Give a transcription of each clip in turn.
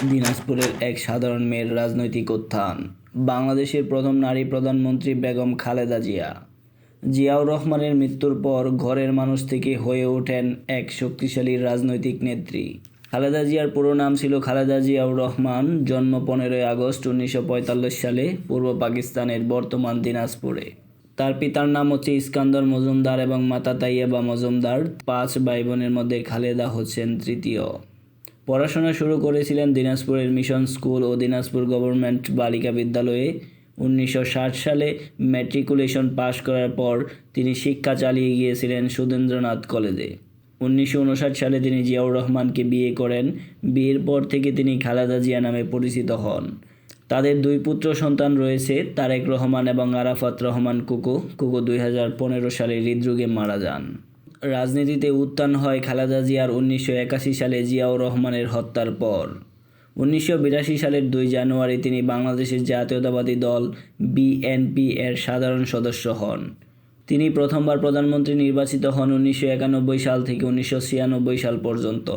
দিনাজপুরের এক সাধারণ মেয়ের রাজনৈতিক উত্থান। বাংলাদেশের প্রথম নারী প্রধানমন্ত্রী বেগম খালেদা জিয়া। জিয়াউর রহমানের মৃত্যুর পর ঘরের মানুষ থেকে হয়ে ওঠেন এক শক্তিশালী রাজনৈতিক নেত্রী। খালেদা জিয়ার পুরো নাম ছিল খালেদা জিয়াউর রহমান। জন্ম 15 আগস্ট 1945 সালে পূর্ব পাকিস্তানের বর্তমান দিনাজপুরে। তার পিতার নাম হচ্ছে ইস্কান্দর মজুমদার এবং মাতা তাইয়েবা মজুমদার। 5 ভাই বোনের মধ্যে খালেদা হচ্ছেন তৃতীয়। পড়াশোনা শুরু করেছিলেন দিনাজপুরের মিশন স্কুল ও দিনাজপুর গভর্নমেন্ট বালিকা বিদ্যালয়ে। 1960 সালে ম্যাট্রিকুলেশন পাশ করার পর তিনি শিক্ষা চালিয়ে গিয়েছিলেন সুধীন্দ্রনাথ কলেজে। 1959 সালে তিনি জিয়াউর রহমানকে বিয়ে করেন। বিয়ের পর থেকে তিনি খালেদা জিয়া নামে পরিচিত হন। তাদের 2 পুত্র সন্তান রয়েছে, তারেক রহমান এবং আরাফাত রহমান কুকু। 2015 সালে হৃদরোগে মারা যান। রাজনীতিতে উত্থান হয় খালেদা জিয়ার 1981 সালে জিয়াউর রহমানের হত্যার পর। 1982 সালের 2 জানুয়ারি তিনি বাংলাদেশের জাতীয়তাবাদী দল বিএনপি এর সাধারণ সদস্য হন। তিনি প্রথমবার প্রধানমন্ত্রী নির্বাচিত হন 1991 সাল থেকে 1996 সাল পর্যন্ত।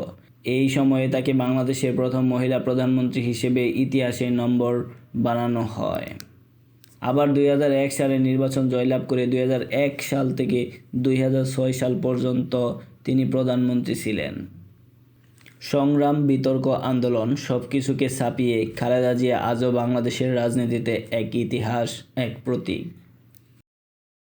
এই সময়ে তাকে বাংলাদেশের প্রথম মহিলা প্রধানমন্ত্রী হিসেবে ইতিহাসে নম্বর বানানো হয়। আবার 2001 সালে নির্বাচন জয়লাভ করে 2001 সাল থেকে 2006 সাল পর্যন্ত তিনি প্রধানমন্ত্রী ছিলেন। সংগ্রাম, বিতর্ক, আন্দোলন সবকিছুকে ছাপিয়ে খালেদা জিয়া আজও বাংলাদেশের রাজনীতিতে এক ইতিহাস, এক প্রতীক।